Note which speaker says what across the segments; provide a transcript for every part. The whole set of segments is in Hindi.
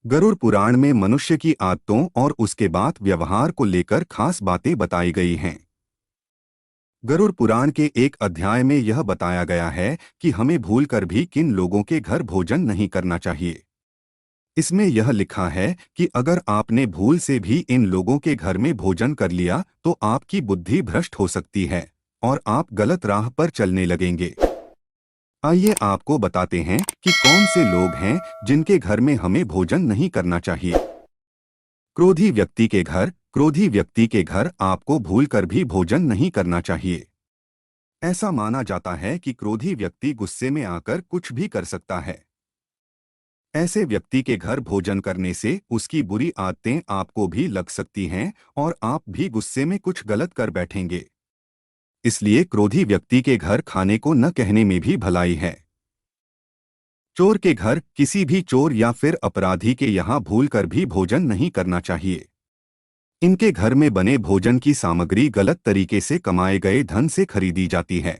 Speaker 1: गरुड़ पुराण में मनुष्य की आदतों और उसके बाद व्यवहार को लेकर खास बातें बताई गई हैं। गरुड़ पुराण के एक अध्याय में यह बताया गया है कि हमें भूलकर भी किन लोगों के घर भोजन नहीं करना चाहिए। इसमें यह लिखा है कि अगर आपने भूल से भी इन लोगों के घर में भोजन कर लिया तो आपकी बुद्धि भ्रष्ट हो सकती है और आप गलत राह पर चलने लगेंगे। आइए आपको बताते हैं कि कौन से लोग हैं जिनके घर में हमें भोजन नहीं करना चाहिए। क्रोधी व्यक्ति के घर आपको भूलकर भी भोजन नहीं करना चाहिए। ऐसा माना जाता है कि क्रोधी व्यक्ति गुस्से में आकर कुछ भी कर सकता है। ऐसे व्यक्ति के घर भोजन करने से उसकी बुरी आदतें आपको भी लग सकती हैं और आप भी गुस्से में कुछ गलत कर बैठेंगे। इसलिए क्रोधी व्यक्ति के घर खाने को न कहने में भी भलाई है। चोर के घर किसी भी चोर या फिर अपराधी के यहाँ भूलकर भी भोजन नहीं करना चाहिए। इनके घर में बने भोजन की सामग्री गलत तरीके से कमाए गए धन से खरीदी जाती है।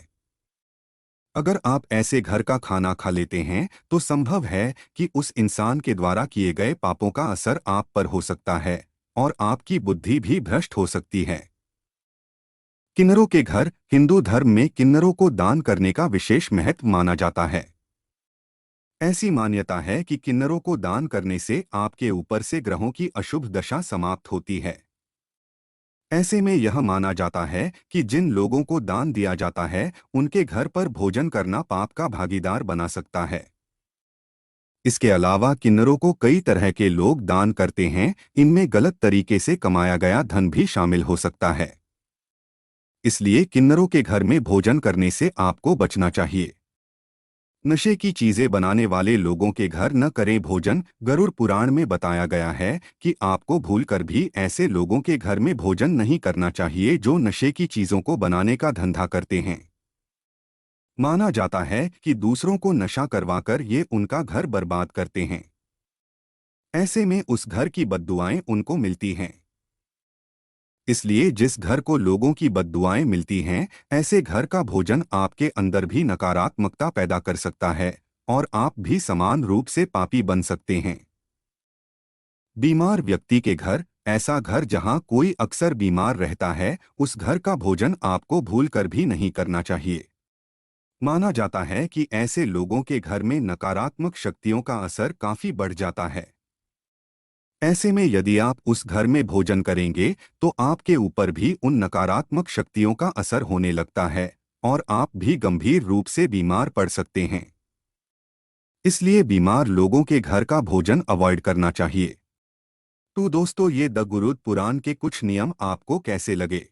Speaker 1: अगर आप ऐसे घर का खाना खा लेते हैं तो संभव है कि उस इंसान के द्वारा किए गए पापों का असर आप पर हो सकता है और आपकी बुद्धि भी भ्रष्ट हो सकती है। किन्नरों के घर हिंदू धर्म में किन्नरों को दान करने का विशेष महत्व माना जाता है। ऐसी मान्यता है कि किन्नरों को दान करने से आपके ऊपर से ग्रहों की अशुभ दशा समाप्त होती है। ऐसे में यह माना जाता है कि जिन लोगों को दान दिया जाता है उनके घर पर भोजन करना पाप का भागीदार बना सकता है। इसके अलावा किन्नरों को कई तरह के लोग दान करते हैं, इनमें गलत तरीके से कमाया गया धन भी शामिल हो सकता है। इसलिए किन्नरों के घर में भोजन करने से आपको बचना चाहिए। नशे की चीजें बनाने वाले लोगों के घर न करें भोजन। गरुड़ पुराण में बताया गया है कि आपको भूलकर भी ऐसे लोगों के घर में भोजन नहीं करना चाहिए जो नशे की चीजों को बनाने का धंधा करते हैं। माना जाता है कि दूसरों को नशा करवाकर ये उनका घर बर्बाद करते हैं। ऐसे में उस घर की बद्दुआएं उनको मिलती हैं। इसलिए जिस घर को लोगों की बद्दुआएं मिलती हैं, ऐसे घर का भोजन आपके अंदर भी नकारात्मकता पैदा कर सकता है और आप भी समान रूप से पापी बन सकते हैं। बीमार व्यक्ति के घर ऐसा घर जहां कोई अक्सर बीमार रहता है, उस घर का भोजन आपको भूलकर भी नहीं करना चाहिए। माना जाता है कि ऐसे लोगों के घर में नकारात्मक शक्तियों का असर काफी बढ़ जाता है। ऐसे में यदि आप उस घर में भोजन करेंगे तो आपके ऊपर भी उन नकारात्मक शक्तियों का असर होने लगता है और आप भी गंभीर रूप से बीमार पड़ सकते हैं। इसलिए बीमार लोगों के घर का भोजन अवॉइड करना चाहिए। तो दोस्तों, ये द गुरुद पुराण के कुछ नियम आपको कैसे लगे?